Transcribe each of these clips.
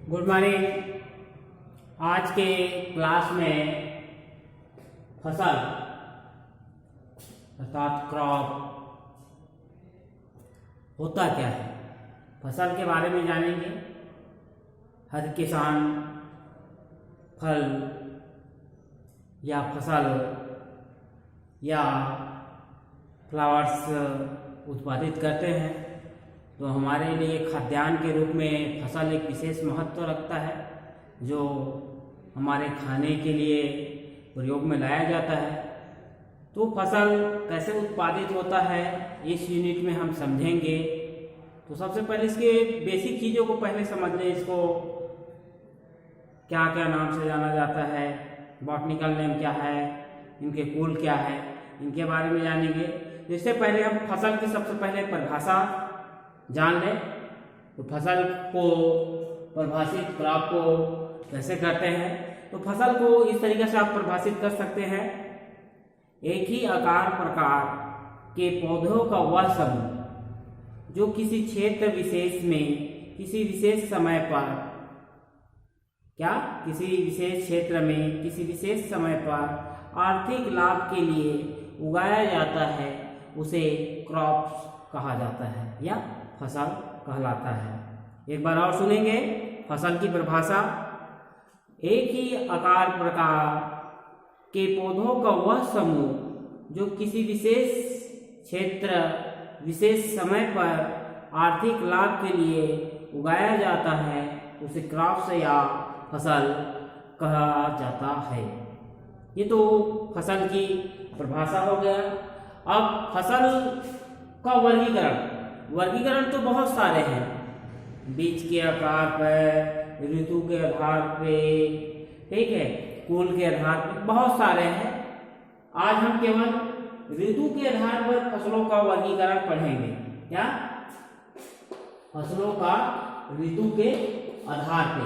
Good morning. आज के class में फसल अर्थात क्रॉप होता क्या है, फसल के बारे में जानेंगे। हर किसान फल या फसल या फ्लावर्स उत्पादित करते हैं, तो हमारे लिए खाद्यान्न के रूप में फसल एक विशेष महत्व रखता है, जो हमारे खाने के लिए प्रयोग में लाया जाता है। तो फसल कैसे उत्पादित होता है इस यूनिट में हम समझेंगे। तो सबसे पहले इसके बेसिक चीज़ों को पहले समझ लें। इसको क्या क्या नाम से जाना जाता है, बॉटनिकल नेम क्या है, इनके कुल क्या है, इनके बारे में जानेंगे। इससे पहले हम फसल की सबसे पहले परिभाषा जान लें। तो फसल को परिभाषित क्रॉप को कैसे करते हैं, तो फसल को इस तरीके से आप परिभाषित कर सकते हैं। एक ही आकार प्रकार के पौधों का वह समूह जो किसी क्षेत्र विशेष में किसी विशेष समय पर किसी विशेष क्षेत्र में किसी विशेष समय पर आर्थिक लाभ के लिए उगाया जाता है, उसे क्रॉप्स कहा जाता है या फसल कहलाता है। एक बार और सुनेंगे फसल की परिभाषा। एक ही आकार प्रकार के पौधों का वह समूह जो किसी विशेष क्षेत्र विशेष समय पर आर्थिक लाभ के लिए उगाया जाता है, उसे क्रॉप्स या फसल कहा जाता है। ये तो फसल की परिभाषा हो गया। अब फसल का वर्गीकरण तो बहुत सारे हैं, बीज के आकार पर, ऋतु के आधार पे, ठीक है, कुल के आधार पे, बहुत सारे हैं। आज हम केवल ऋतु के आधार पर फसलों का वर्गीकरण पढ़ेंगे। क्या? फसलों का ऋतु के आधार पे,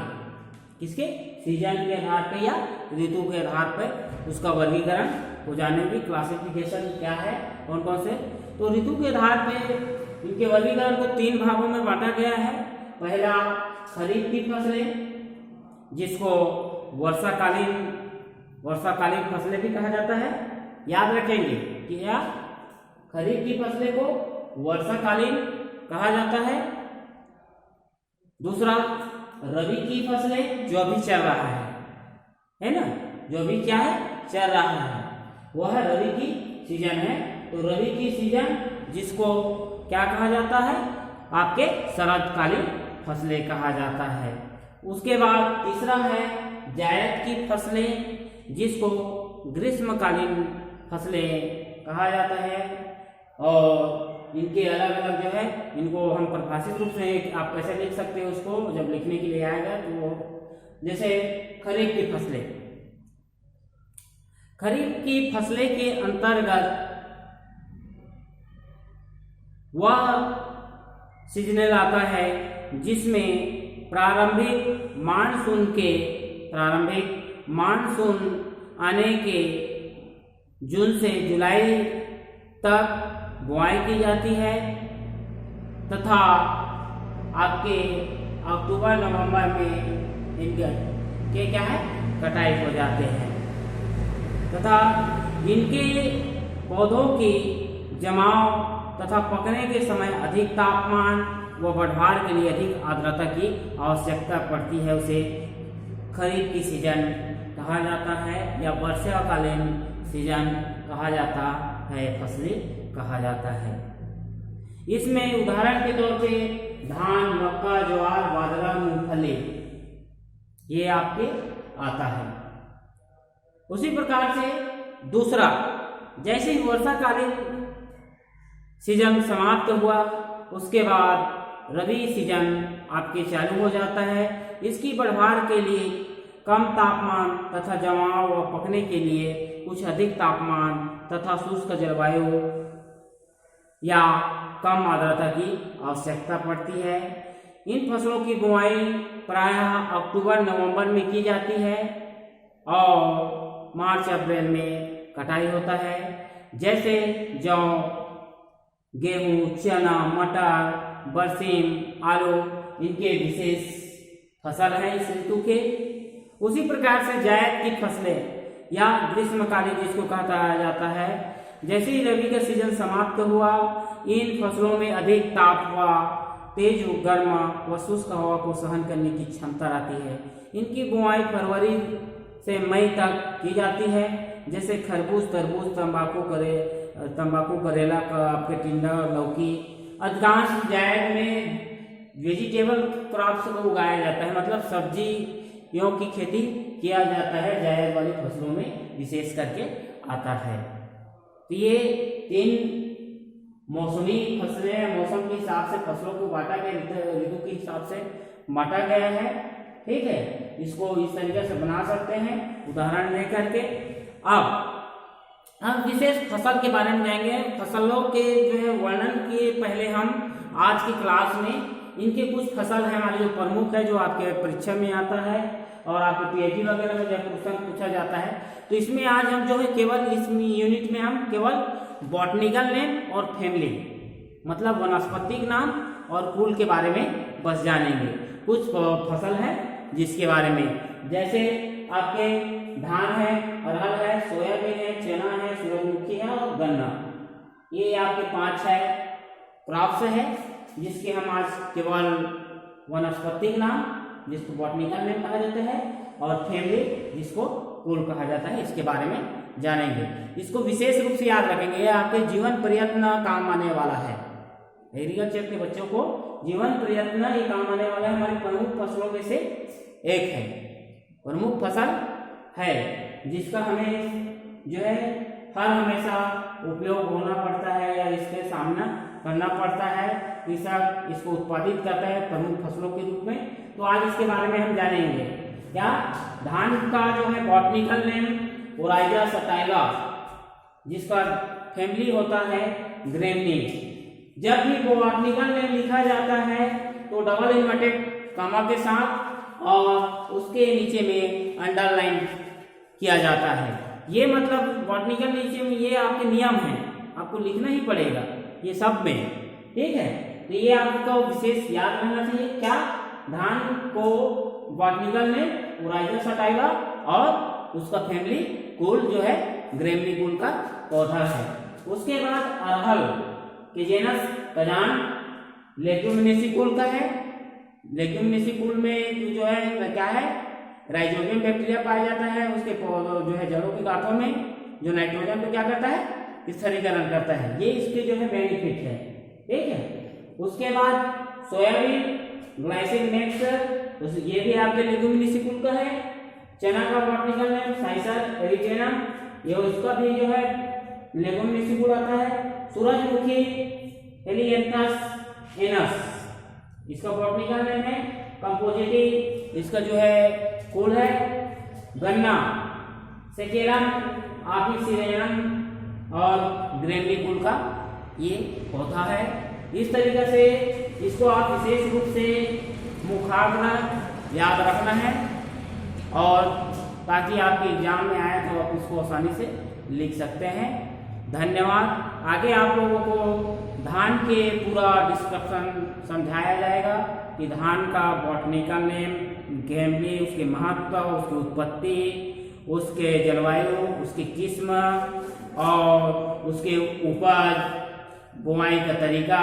किसके? सीजन के आधार पे या ऋतु के आधार पर उसका वर्गीकरण हो जानेंगे। क्लासिफिकेशन क्या है, कौन कौन से। तो ऋतु के आधार पे इनके वर्गीकरण को 3 भागों में बांटा गया है। पहला खरीफ की फसलें, जिसको वर्षाकालीन फसलें भी कहा जाता है। याद रखेंगे कि खरीफ की फसलें को वर्षाकालीन कहा जाता है। दूसरा रबी की फसलें, जो अभी चल रहा है ना, जो अभी क्या है, चल रहा है, वह रबी की सीजन है। तो रबी की सीजन जिसको क्या कहा जाता है, आपके शरदकालीन फसलें कहा जाता है। उसके बाद तीसरा है जायद की फसलें, जिसको ग्रीष्मकालीन फसलें कहा जाता है। और इनके अलग अलग जो है, इनको हम परिभाषित रूप से आप कैसे लिख सकते हो, उसको जब लिखने के लिए आएगा तो जैसे खरीफ की फसलें के अंतर्गत वह सीजनल आता है जिसमें प्रारंभिक मानसून आने के जून से जुलाई तक बुआई की जाती है, तथा आपके अक्टूबर नवंबर में इनके क्या है, कटाई हो जाते हैं, तथा इनके पौधों की जमाव तथा पकने के समय अधिक तापमान व बढ़वार के लिए अधिक आर्द्रता की आवश्यकता पड़ती है। उसे खरीफ की सीजन कहा जाता है या वर्षाकालीन सीजन कहा जाता है, फसलें कहा जाता है। इसमें उदाहरण के तौर पे धान, मक्का, ज्वार, बाजरा, मूंगफली ये आपके आता है। उसी प्रकार से दूसरा, जैसे ही वर्षाकालीन सीजन समाप्त हुआ, उसके बाद रबी सीजन आपके चालू हो जाता है। इसकी बढ़वार के लिए कम तापमान तथा जमाव व पकने के लिए कुछ अधिक तापमान तथा शुष्क जलवायु या कम आर्द्रता की आवश्यकता पड़ती है। इन फसलों की बुआई प्रायः अक्टूबर नवंबर में की जाती है और मार्च अप्रैल में कटाई होता है। जैसे जौ, गेहूं, चना, मटर, बरसीम, आलू, इनके विशेष फसल हैं इस ऋतु के। उसी प्रकार से जायद की फसलें या ग्रीष्मकालीन जिसको कहा जाता है, जैसे ही रबी का सीजन समाप्त हुआ, इन फसलों में अधिक ताप व तेज गर्म व शुष्क हवा को सहन करने की क्षमता रहती है। इनकी बुआई फरवरी से मई तक की जाती है। जैसे खरबूज, तरबूज, तंबाकू, करेला का आपके टिंडा, लौकी। अधिकांश जायद में वेजिटेबल क्रॉप्स को उगाया जाता है, मतलब सब्जियों की खेती किया जाता है। जायद वाली फसलों में विशेष करके आता है। तो ये 3 मौसमी फसलें, मौसम के हिसाब से फसलों को बांटा गया, ऋतु के हिसाब से बांटा गया है। ठीक है, इसको इस तरीके से बना सकते हैं उदाहरण लेकर के। अब हम विशेष फसल के बारे में जाएंगे। फसलों के जो है वर्णन के पहले हम आज की क्लास में इनके कुछ फसल है हमारे जो प्रमुख है, जो आपके परीक्षा में आता है और आपके पीएचडी वगैरह में जब क्वेश्चन पूछा जाता है, तो इसमें आज हम जो है केवल इस यूनिट में हम केवल बॉटनिकल नेम और फैमिली, मतलब वनस्पतिक नाम और कुल के बारे में बस जानेंगे। कुछ फसल है जिसके बारे में, जैसे आपके धान है, अरहर है, सोयाबीन है, चना है, सूरजमुखी है और गन्ना। ये आपके 5 है क्रॉप्स है जिसके हम आज केवल वनस्पतिक नाम, जिसको बॉटनिकल नेम कहा जाता है, और फैमिली जिसको कुल कहा जाता है, इसके बारे में जानेंगे। इसको विशेष रूप से याद रखेंगे, यह आपके जीवन प्रयत्न काम आने वाला है। एग्रीकल्चर के बच्चों को जीवन प्रयत्न ये काम आने वाला है। हमारी प्रमुख फसलों में से एक है, प्रमुख फसल है जिसका हमें जो है हर हमेशा उपयोग होना पड़ता है या इसके सामना करना पड़ता है। कृषक इसको उत्पादित करता है प्रमुख फसलों के रूप में। तो आज इसके बारे में हम जानेंगे। क्या धान का जो है बॉटनिकल नेम ओराइजा सटाइला, जिसका फैमिली होता है ग्रेमनी। जब भी बॉटनिकल नेम लिखा जाता है तो डबल इन्वर्टेड कॉमा के साथ और उसके नीचे में अंडरलाइन किया जाता है। ये मतलब बॉटनिकल नीचे में ये आपके नियम हैं, आपको लिखना ही पड़ेगा ये सब में। ठीक है, तो ये आपको विशेष याद रहना चाहिए। क्या धान को बॉटनिकल में ओराइजा सटाइला और उसका फैमिली कुल जो है ग्रेमनी कुल का पौधा है। उसके बाद अरहर के जेनस कजान लेग्यूमिनेसी कुल का है। लेग्यूमिनेसी कुल में जो है क्या है, राइजोबियम बैक्टीरिया पाया जाता है। उसके जो है जड़ों की गांठों में जो नाइट्रोजन को क्या करता है, स्थिरीकरण करता है। ये इसके जो है बेनिफिट है। ठीक है, उसके बाद सोयाबीन ग्लाइसिन नेक्स्ट, ये भी आपके लेग्यूमिनेसी कुल का है। चना का बॉटनिकल नेम साइसर एरिटेनम, ये उसका भी जो है लेग्यूमिनेसी कुल आता है। सूरजमुखी हेलियंथस एनस, इसका बॉटनिकल नेम है कंपोजिटी, इसका जो है कुल है। गन्ना सेकेरम आपिसिरेनम और ग्रेमनी कुल का ये पौधा है। इस तरीके से इसको आप विशेष रूप से मुखाग्र याद रखना है और ताकि आपके एग्जाम में आए तो आप इसको आसानी से लिख सकते हैं। धन्यवाद। आगे आप लोगों को धान के पूरा डिस्क्रिप्शन समझाया जाएगा कि धान का बॉटनिकल नेम, फैमिली, उसके महत्व, उसकी उत्पत्ति, उसके जलवायु, उसकी किस्म और उसके उपज, बुआई का तरीका,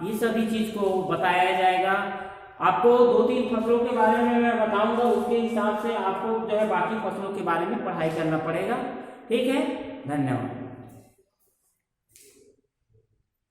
ये सभी चीज को बताया जाएगा। आपको 2-3 फसलों के बारे में मैं बताऊंगा, उसके हिसाब से आपको जो है बाकी फसलों के बारे में पढ़ाई करना पड़ेगा। ठीक है, धन्यवाद।